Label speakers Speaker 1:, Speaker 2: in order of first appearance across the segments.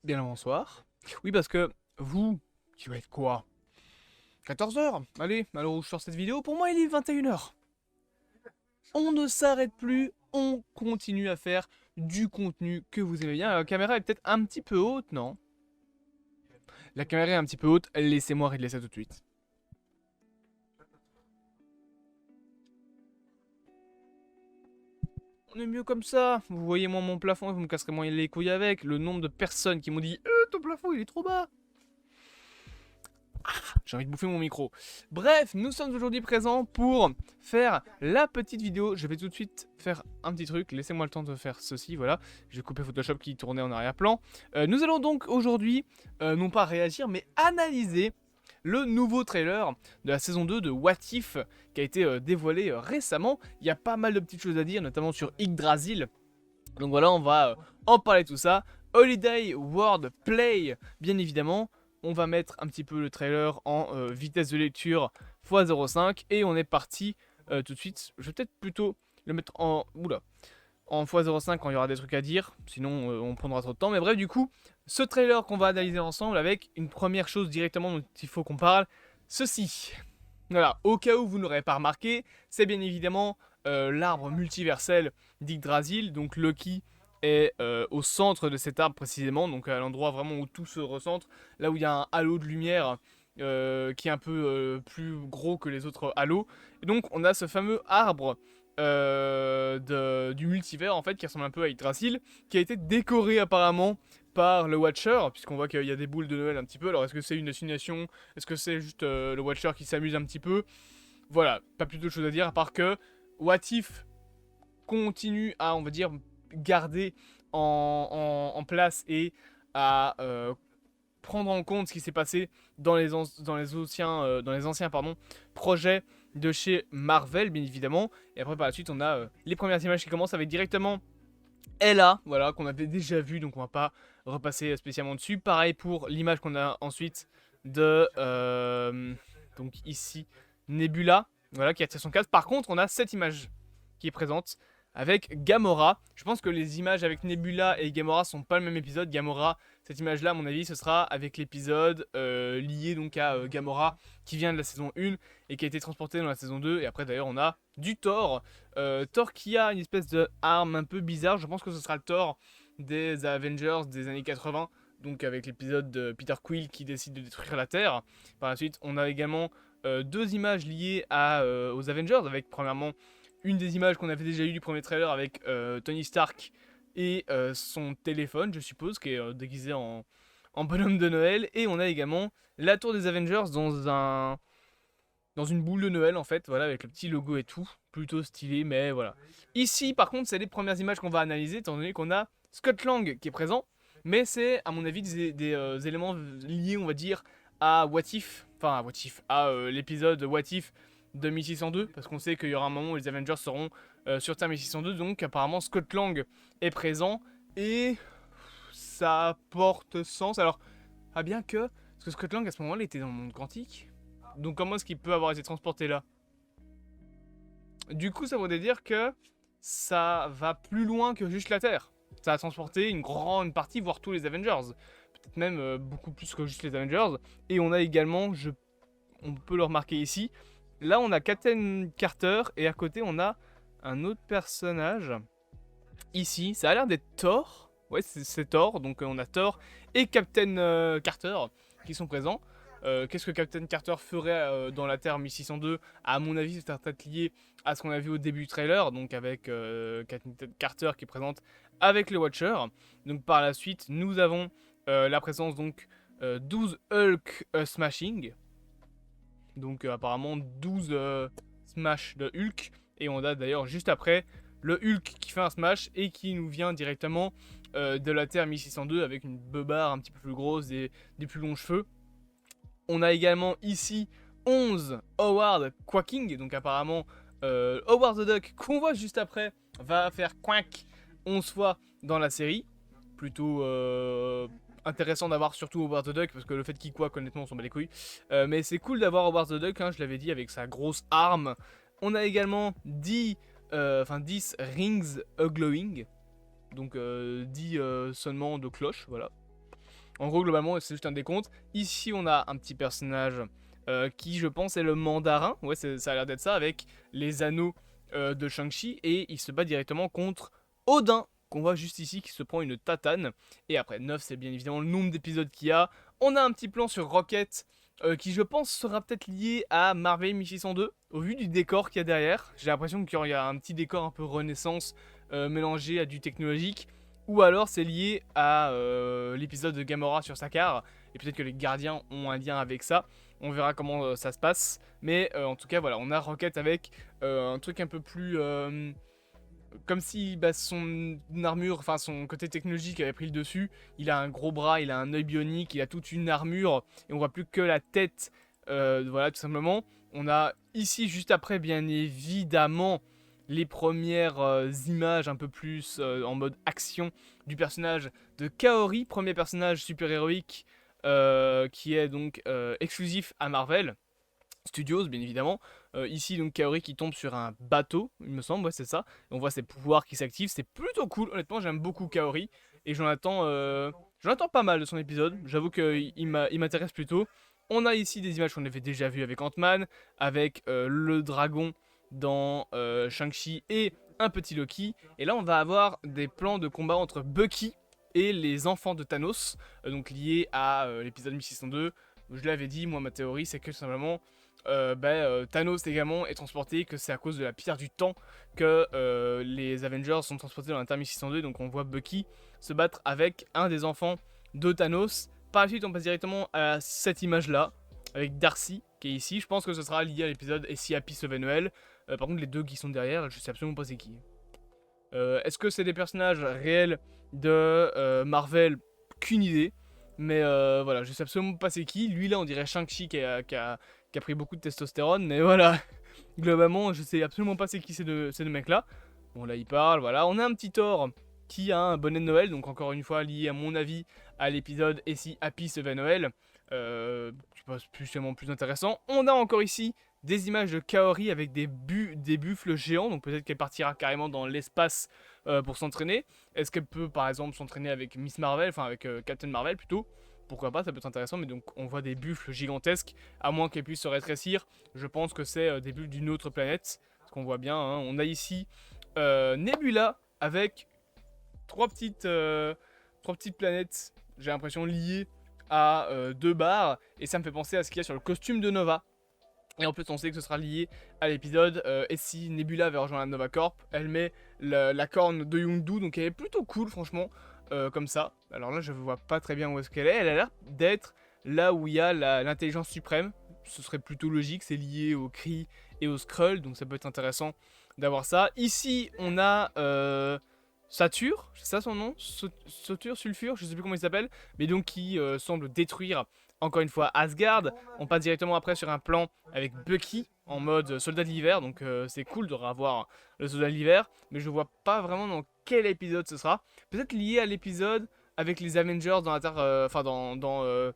Speaker 1: Bien le bonsoir. Oui, parce que vous, qui doit être quoi? 14 h. Allez, à l'heure où je sors cette vidéo, pour moi il est 21 h. On ne s'arrête plus, on continue à faire du contenu que vous aimez bien. La caméra est peut-être un petit peu haute, non? La caméra est un petit peu haute, laissez-moi régler ça tout de suite. On est mieux comme ça. Vous voyez moi mon plafond, vous me casserez moins les couilles avec. Le nombre de personnes qui m'ont dit ton plafond il est trop bas. J'ai envie de bouffer mon micro. Bref, nous sommes aujourd'hui présents pour faire la petite vidéo. Je vais tout de suite faire un petit truc. Laissez-moi le temps de faire ceci, voilà. Je vais couper Photoshop qui tournait en arrière-plan. Nous allons donc aujourd'hui, non pas réagir, mais analyser le nouveau trailer de la saison 2 de What If qui a été dévoilé récemment. Il y a pas mal de petites choses à dire, notamment sur Yggdrasil. Donc voilà, on va en parler de tout ça. Holiday World Play, bien évidemment. On va mettre un petit peu le trailer en vitesse de lecture x 0,5 et on est parti tout de suite. Je vais peut-être plutôt le mettre en en x 0,5 quand il y aura des trucs à dire, sinon on prendra trop de temps. Mais bref, du coup, ce trailer qu'on va analyser ensemble avec une première chose directement dont il faut qu'on parle, ceci. Voilà, au cas où vous n'aurez pas remarqué, c'est bien évidemment l'arbre multiversel d'Yggdrasil, donc Loki est au centre de cet arbre précisément, donc à l'endroit vraiment où tout se recentre, là où il y a un halo de lumière qui est un peu plus gros que les autres halos. Et donc on a ce fameux arbre du multivers en fait qui ressemble un peu à Yggdrasil, qui a été décoré apparemment par le Watcher, puisqu'on voit qu'il y a des boules de Noël un petit peu. Alors est-ce que c'est une destination? Est-ce que c'est juste le Watcher qui s'amuse un petit peu? Voilà, pas plus de choses à dire à part que What If continue à, on va dire, garder en place et à prendre en compte ce qui s'est passé dans les anciens projets de chez Marvel, bien évidemment. Et après, par la suite, on a les premières images qui commencent avec directement Ella, voilà, qu'on avait déjà vu, donc on va pas repasser spécialement dessus. Pareil pour l'image qu'on a ensuite de, donc ici, Nebula, voilà, qui a tiré son casque. Par contre, on a cette image qui est présente avec Gamora. Je pense que les images avec Nebula et Gamora sont pas le même épisode. Gamora, cette image-là, à mon avis, ce sera avec l'épisode lié donc à Gamora qui vient de la saison 1 et qui a été transporté dans la saison 2. Et après, d'ailleurs, on a du Thor. Thor qui a une espèce de arme un peu bizarre. Je pense que ce sera le Thor des Avengers des années 80. Donc avec l'épisode de Peter Quill qui décide de détruire la Terre. Par la suite, on a également deux images liées aux Avengers. Avec premièrement une des images qu'on avait déjà eues du premier trailer avec Tony Stark et son téléphone, je suppose, qui est déguisé en bonhomme de Noël. Et on a également la tour des Avengers dans une boule de Noël en fait, voilà, avec le petit logo et tout, plutôt stylé, mais voilà. Ici, par contre, c'est les premières images qu'on va analyser, étant donné qu'on a Scott Lang qui est présent, mais c'est, à mon avis, des éléments liés, on va dire, à What If, enfin à What If, à l'épisode What If de 1602, parce qu'on sait qu'il y aura un moment où les Avengers seront sur Terre 1602, donc apparemment Scott Lang est présent, et ça porte sens, alors, bien que, parce que Scott Lang à ce moment-là était dans le monde quantique, donc comment est-ce qu'il peut avoir été transporté là? Du coup, ça voudrait dire que ça va plus loin que juste la Terre. Ça a transporté une grande partie, voire tous les Avengers. Peut-être même beaucoup plus que juste les Avengers. Et on a également, on peut le remarquer ici, là on a Captain Carter et à côté on a un autre personnage. Ici, ça a l'air d'être Thor. Ouais, c'est Thor. Donc on a Thor et Captain Carter qui sont présents. Qu'est-ce que Captain Carter ferait dans la Terre 1602? À mon avis, c'est peut-être lié à ce qu'on a vu au début du trailer, donc avec Captain Carter qui est présente avec le Watcher. Donc par la suite, nous avons la présence donc 12 Hulk Smashing. Donc apparemment 12 Smash de Hulk. Et on a d'ailleurs juste après le Hulk qui fait un Smash et qui nous vient directement de la Terre 1602 avec une beubare un petit peu plus grosse et des plus longs cheveux. On a également ici 11 Howard Quacking, donc apparemment Howard the Duck, qu'on voit juste après, va faire quack 11 fois dans la série. Plutôt intéressant d'avoir surtout Howard the Duck, parce que le fait qu'il quack, honnêtement, on s'en bat les couilles. Mais c'est cool d'avoir Howard the Duck, hein, je l'avais dit, avec sa grosse arme. On a également 10 rings a glowing, donc 10 seulement de cloches, voilà. En gros, globalement, c'est juste un décompte. Ici, on a un petit personnage qui, je pense, est le mandarin. Ouais, ça a l'air d'être ça, avec les anneaux de Shang-Chi. Et il se bat directement contre Odin, qu'on voit juste ici, qui se prend une tatane. Et après, 9, c'est bien évidemment le nombre d'épisodes qu'il y a. On a un petit plan sur Rocket, qui, je pense, sera peut-être lié à Marvel 1602, au vu du décor qu'il y a derrière. J'ai l'impression qu'il y a un petit décor un peu renaissance, mélangé à du technologique. Ou alors c'est lié à l'épisode de Gamora sur Sakaar, et peut-être que les gardiens ont un lien avec ça. On verra comment ça se passe. Mais en tout cas, voilà, on a Rocket avec un truc un peu plus... comme si son armure, enfin son côté technologique avait pris le dessus. Il a un gros bras, il a un œil bionique, il a toute une armure, et on voit plus que la tête, voilà, tout simplement. On a ici, juste après, bien évidemment, les premières images un peu plus en mode action du personnage de Kaori, premier personnage super-héroïque qui est donc exclusif à Marvel Studios, bien évidemment. Ici, donc, Kaori qui tombe sur un bateau, il me semble, ouais, c'est ça. Et on voit ses pouvoirs qui s'activent, c'est plutôt cool. Honnêtement, j'aime beaucoup Kaori, et j'en attends pas mal de son épisode. J'avoue qu'il m'intéresse plutôt. On a ici des images qu'on avait déjà vues avec Ant-Man, avec le dragon dans Shang-Chi et un petit Loki. Et là, on va avoir des plans de combat entre Bucky et les enfants de Thanos, donc liés à l'épisode 1602. Je l'avais dit, moi, ma théorie, c'est que simplement Thanos également est transporté, que c'est à cause de la pierre du temps que les Avengers sont transportés dans la Terre 1602. Donc on voit Bucky se battre avec un des enfants de Thanos. Par la suite, on passe directement à cette image là avec Darcy qui est ici. Je pense que ce sera lié à l'épisode Et si Happy sauvait Noël. Par contre, les deux qui sont derrière, je sais absolument pas c'est qui. Est-ce que c'est des personnages réels de Marvel? Qu'une idée. Mais voilà, je sais absolument pas c'est qui. Lui là, on dirait Shang-Chi qui a pris beaucoup de testostérone. Mais voilà, globalement, je sais absolument pas c'est qui ces deux mecs là. Bon, là, il parle, voilà. On a un petit Thor qui a un bonnet de Noël. Donc, encore une fois, lié à mon avis à l'épisode Et si Happy sauvait Noël. Je pense plus intéressant. On a encore ici des images de Kaori avec des buffles géants, donc peut-être qu'elle partira carrément dans l'espace pour s'entraîner. Est-ce qu'elle peut par exemple s'entraîner avec Miss Marvel, enfin avec Captain Marvel plutôt? Pourquoi pas, ça peut être intéressant, mais donc on voit des buffles gigantesques, à moins qu'elle puisse se rétrécir. Je pense que c'est des buffles d'une autre planète, ce qu'on voit bien, hein. On a ici Nebula avec trois petites planètes, j'ai l'impression liées à deux barres, et ça me fait penser à ce qu'il y a sur le costume de Nova. Et en plus, on sait que ce sera lié à l'épisode Et si Nebula avait rejoint la Nova Corp, elle met la corne de Yondu, donc elle est plutôt cool, franchement, comme ça. Alors là, je ne vois pas très bien où est-ce qu'elle est. Elle a l'air d'être là où il y a l'intelligence suprême. Ce serait plutôt logique, c'est lié au Kree et au Skrull, donc ça peut être intéressant d'avoir ça. Ici, on a Satur, c'est ça son nom? Satur, Sulfur, je sais plus comment il s'appelle, mais donc qui semble détruire encore une fois Asgard. On passe directement après sur un plan avec Bucky en mode soldat de l'hiver, donc c'est cool de revoir le soldat de l'hiver, mais je vois pas vraiment dans quel épisode ce sera. Peut-être lié à l'épisode avec les Avengers dans la Terre, enfin dans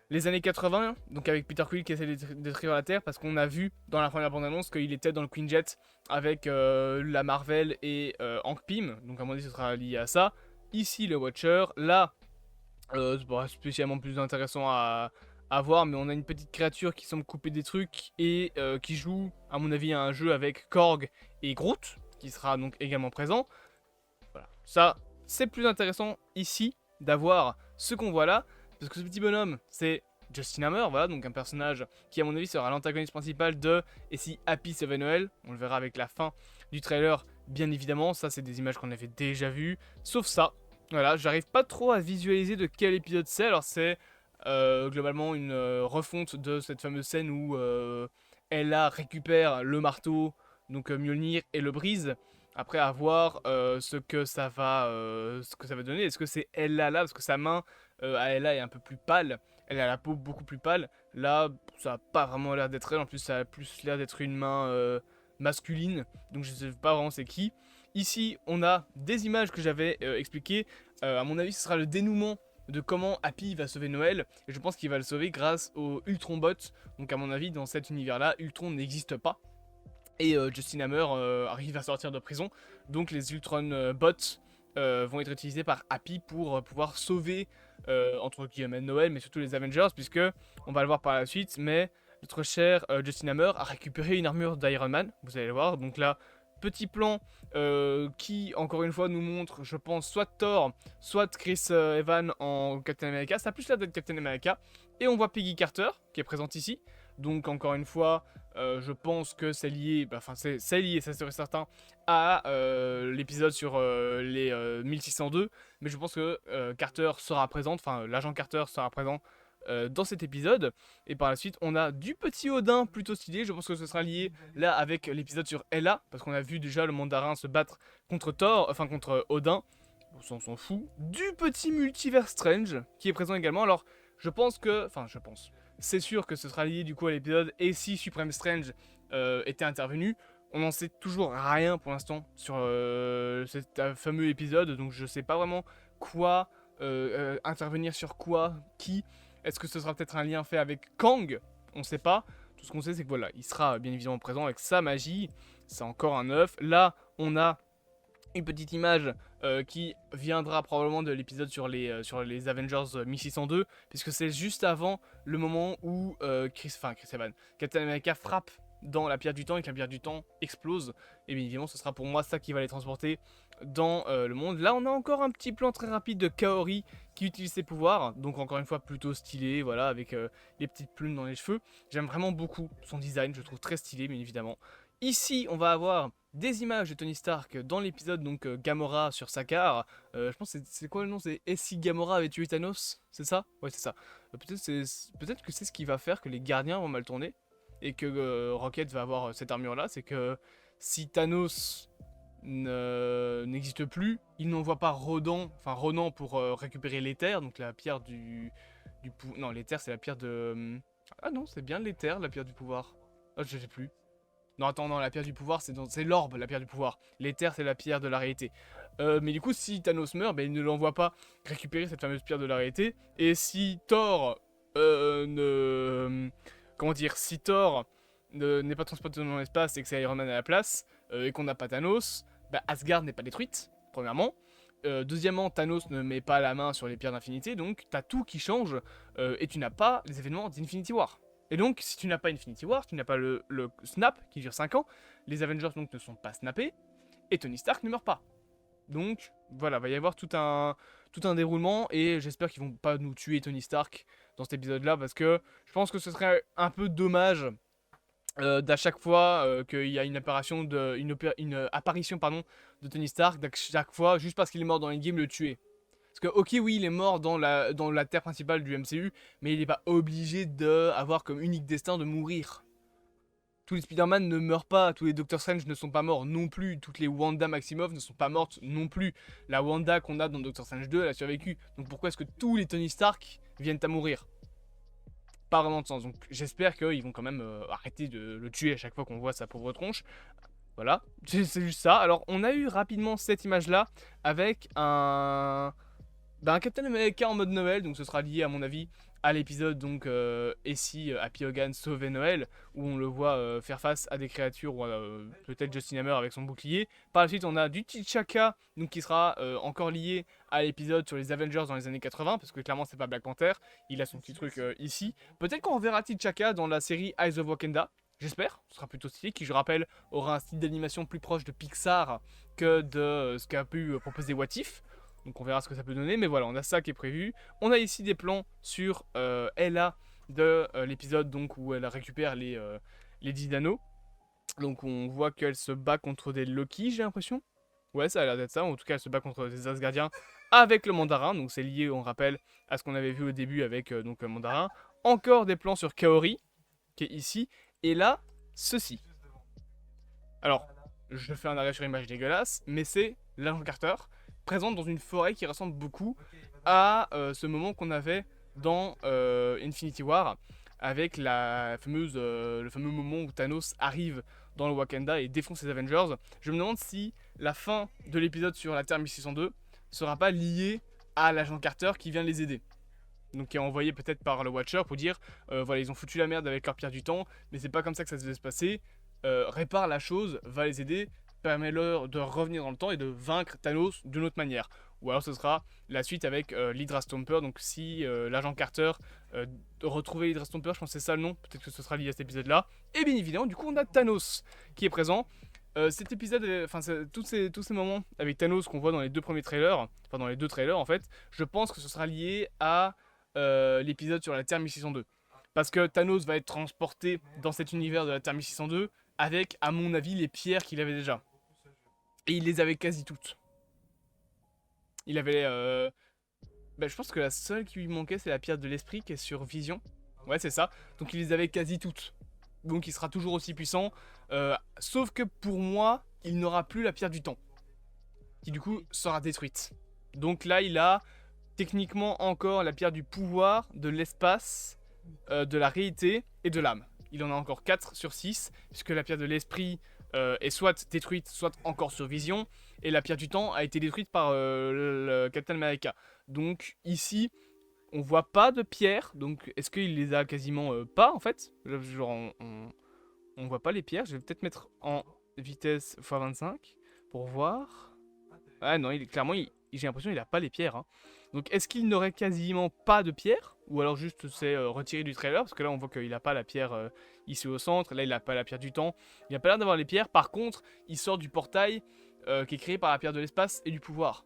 Speaker 1: les années 80, donc avec Peter Quill qui essaie de détruire la Terre, parce qu'on a vu dans la première bande-annonce qu'il était dans le Quinjet avec la Marvel et Hank Pym, donc à mon avis ce sera lié à ça. Ici le Watcher, là c'est pas spécialement plus intéressant à voir, mais on a une petite créature qui semble couper des trucs et qui joue, à mon avis, à un jeu avec Korg et Groot, qui sera donc également présent. Voilà, ça, c'est plus intéressant ici d'avoir ce qu'on voit là, parce que ce petit bonhomme, c'est Justin Hammer, voilà, donc un personnage qui, à mon avis, sera l'antagoniste principal de Et si Happy sauvait Noël. On le verra avec la fin du trailer, bien évidemment. Ça, c'est des images qu'on avait déjà vues, sauf ça. Voilà, j'arrive pas trop à visualiser de quel épisode c'est. Alors c'est globalement une refonte de cette fameuse scène où Ella récupère le marteau, donc Mjolnir, et le brise. Après à voir ce que ça va donner. Est-ce que c'est Ella là, parce que sa main à Ella est un peu plus pâle. Elle a la peau beaucoup plus pâle. Là, ça a pas vraiment l'air d'être elle. En plus, ça a plus l'air d'être une main masculine. Donc je sais pas vraiment c'est qui. Ici, on a des images que j'avais expliquées. À mon avis, ce sera le dénouement de comment Happy va sauver Noël. Et je pense qu'il va le sauver grâce au Ultron Bot. Donc à mon avis, dans cet univers-là, Ultron n'existe pas. Et Justin Hammer arrive à sortir de prison. Donc les Ultron Bots vont être utilisés par Happy pour pouvoir sauver, entre guillemets, Noël, mais surtout les Avengers, puisque, on va le voir par la suite, mais notre cher Justin Hammer a récupéré une armure d'Iron Man, vous allez le voir. Donc là, petit plan qui, encore une fois, nous montre, je pense, soit Thor, soit Chris Evans en Captain America. Ça a plus l'air d'être Captain America. Et on voit Peggy Carter, qui est présente ici. Donc, encore une fois, je pense que c'est lié, enfin, c'est lié, ça serait certain, à l'épisode sur les 1602. Mais je pense que Carter sera présente, enfin, l'agent Carter sera présent dans cet épisode. Et par la suite, on a du petit Odin plutôt stylé. Je pense que ce sera lié là avec l'épisode sur Hela, parce qu'on a vu déjà le mandarin se battre contre Thor, enfin contre Odin. On s'en fout. Du petit multivers Strange qui est présent également. Alors, je pense, c'est sûr que ce sera lié du coup à l'épisode. Et si Supreme Strange était intervenu, on n'en sait toujours rien pour l'instant sur cet fameux épisode. Donc, je sais pas vraiment quoi intervenir sur quoi, qui. Est-ce que ce sera peut-être un lien fait avec Kang? On ne sait pas. Tout ce qu'on sait, c'est que voilà, il sera bien évidemment présent avec sa magie. C'est encore un œuf. Là, on a une petite image qui viendra probablement de l'épisode sur les Avengers 1602, puisque c'est juste avant le moment où Chris Evans, Captain America frappe dans la pierre du temps et que la pierre du temps explose. Et bien évidemment, ce sera pour moi ça qui va les transporter dans le monde. Là, on a encore un petit plan très rapide de Kaori qui utilise ses pouvoirs, donc encore une fois plutôt stylé, voilà, avec les petites plumes dans les cheveux. J'aime vraiment beaucoup son design, je le trouve très stylé, bien évidemment. Ici, on va avoir des images de Tony Stark dans l'épisode donc Gamora sur Sakaar. Je pense que c'est quoi le nom? C'est Et si Gamora avait tué Thanos? C'est ça? Ouais, c'est ça. Peut-être que c'est ce qui va faire que les gardiens vont mal tourner et que Rocket va avoir cette armure là. C'est que si Thanos n'existe plus, il n'envoie pas Ronan pour récupérer l'éther, donc la pierre non, l'éther c'est la pierre de... Ah non, c'est bien l'éther, la pierre du pouvoir. Ah, je sais plus. Non, attends, non, la pierre du pouvoir, c'est l'orbe, la pierre du pouvoir. L'éther, c'est la pierre de la réalité. Mais du coup, si Thanos meurt, ben, il ne l'envoie pas récupérer cette fameuse pierre de la réalité. Et si Thor si Thor n'est pas transporté dans l'espace et que c'est Iron Man à la place, et qu'on n'a pas Thanos, bah Asgard n'est pas détruite, premièrement. Deuxièmement, Thanos ne met pas la main sur les pierres d'infinité, donc t'as tout qui change, et tu n'as pas les événements d'Infinity War. Et donc, si tu n'as pas Infinity War, tu n'as pas le snap qui dure 5 ans, les Avengers donc ne sont pas snappés, et Tony Stark ne meurt pas. Donc, voilà, va y avoir tout un déroulement, et j'espère qu'ils vont pas nous tuer Tony Stark dans cet épisode-là, parce que je pense que ce serait un peu dommage d'à chaque fois qu'il y a une apparition de Tony Stark, d'à chaque fois, juste parce qu'il est mort dans Endgame, le tuer. Parce que, ok, oui, il est mort dans la terre principale du MCU, mais il n'est pas obligé d'avoir comme unique destin de mourir. Tous les Spider-Man ne meurent pas, tous les Doctor Strange ne sont pas morts non plus, toutes les Wanda Maximoff ne sont pas mortes non plus. La Wanda qu'on a dans Doctor Strange 2, elle a survécu. Donc pourquoi est-ce que tous les Tony Stark viennent à mourir? Pas vraiment de sens. Donc j'espère qu'ils vont quand même arrêter de le tuer à chaque fois qu'on voit sa pauvre tronche. Voilà, c'est juste ça. Alors on a eu rapidement cette image-là avec un Captain America en mode Noël, donc ce sera lié à mon avis à l'épisode donc et si Happy Hogan sauvait Noël, où on le voit faire face à des créatures, ou peut-être Justin Hammer avec son bouclier. Par la suite on a du T'Chaka, donc qui sera encore lié à l'épisode sur les Avengers dans les années 80, parce que clairement c'est pas Black Panther, il a son petit truc ici. Peut-être qu'on reverra T'Chaka dans la série Eyes of Wakanda, j'espère, ce sera plutôt stylé, qui je rappelle aura un style d'animation plus proche de Pixar que de ce qu'a pu proposer What If. Donc on verra ce que ça peut donner, mais voilà, on a ça qui est prévu. On a ici des plans sur Ella de l'épisode donc où elle récupère les 10 anneaux. Donc on voit qu'elle se bat contre des Loki, j'ai l'impression. Ouais, ça a l'air d'être ça. En tout cas, elle se bat contre des Asgardiens avec le mandarin. Donc c'est lié, on rappelle, à ce qu'on avait vu au début avec donc le mandarin. Encore des plans sur Kaori, qui est ici. Et là, ceci. Alors, je fais un arrêt sur image dégueulasse, mais c'est l'agent Carter, présente dans une forêt qui ressemble beaucoup à ce moment qu'on avait dans Infinity War, avec le fameux moment où Thanos arrive dans le Wakanda et défonce les Avengers. Je me demande si la fin de l'épisode sur la Terre 1602 sera pas liée à l'agent Carter qui vient les aider. Donc qui est envoyé peut-être par le Watcher pour dire voilà, ils ont foutu la merde avec leur pierre du temps, mais c'est pas comme ça que ça devait se passer. Répare la chose, va les aider. permet-leur de revenir dans le temps et de vaincre Thanos d'une autre manière. Ou alors ce sera la suite avec l'Hydra Stomper, donc si l'agent Carter retrouvait l'Hydra Stomper, je pense que c'est ça le nom, peut-être que ce sera lié à cet épisode-là. Et bien évidemment, du coup, on a Thanos qui est présent. Cet épisode, enfin tous ces moments avec Thanos qu'on voit dans les deux premiers trailers, enfin dans les deux trailers en fait, je pense que ce sera lié à l'épisode sur la Terre 1602. Parce que Thanos va être transporté dans cet univers de la Terre 1602 avec, à mon avis, les pierres qu'il avait déjà. Et il les avait quasi toutes. Il avait... je pense que la seule qui lui manquait, c'est la pierre de l'esprit qui est sur Vision. Ouais, c'est ça. Donc il les avait quasi toutes. Donc il sera toujours aussi puissant. Sauf que pour moi, il n'aura plus la pierre du temps. Qui du coup sera détruite. Donc là, il a techniquement encore la pierre du pouvoir, de l'espace, de la réalité et de l'âme. Il en a encore 4 sur 6, puisque la pierre de l'esprit est soit détruite, soit encore sur Vision. Et la pierre du temps a été détruite par le Captain America. Donc ici, on voit pas de pierre. Donc est-ce qu'il les a quasiment pas en fait? Genre on voit pas les pierres. Je vais peut-être mettre en vitesse x25 pour voir. Ah non, clairement, j'ai l'impression qu'il a pas les pierres. Hein. Donc est-ce qu'il n'aurait quasiment pas de pierre? Ou alors juste c'est retiré du trailer? Parce que là on voit qu'il a pas la pierre ici au centre. Là il a pas la pierre du temps. Il a pas l'air d'avoir les pierres. Par contre, il sort du portail qui est créé par la pierre de l'espace et du pouvoir.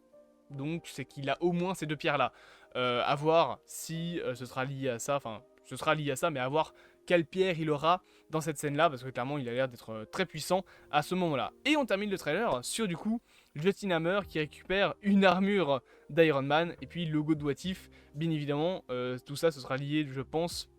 Speaker 1: Donc c'est qu'il a au moins ces deux pierres là. À voir si ce sera lié à ça. Enfin, ce sera lié à ça, mais à voir quelle pierre il aura dans cette scène là. Parce que clairement il a l'air d'être très puissant à ce moment là. Et on termine le trailer sur du coup Justin Hammer qui récupère une armure d'Iron Man. Et puis le logo de What If. Bien évidemment, tout ça ce sera lié je pense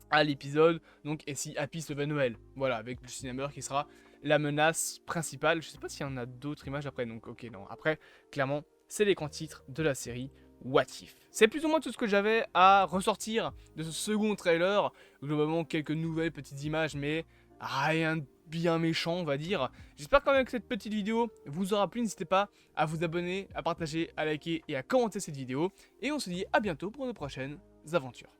Speaker 1: à l'épisode. Donc et si Happy sauve Noël. Voilà, avec Justin Hammer qui sera la menace principale. Je sais pas s'il y en a d'autres images après. Donc ok, non. Après, clairement, c'est les grands titres de la série What If. C'est plus ou moins tout ce que j'avais à ressortir de ce second trailer. Globalement, quelques nouvelles petites images, mais rien de bien méchant, on va dire. J'espère quand même que cette petite vidéo vous aura plu. N'hésitez pas à vous abonner, à partager, à liker et à commenter cette vidéo. Et on se dit à bientôt pour de prochaines aventures.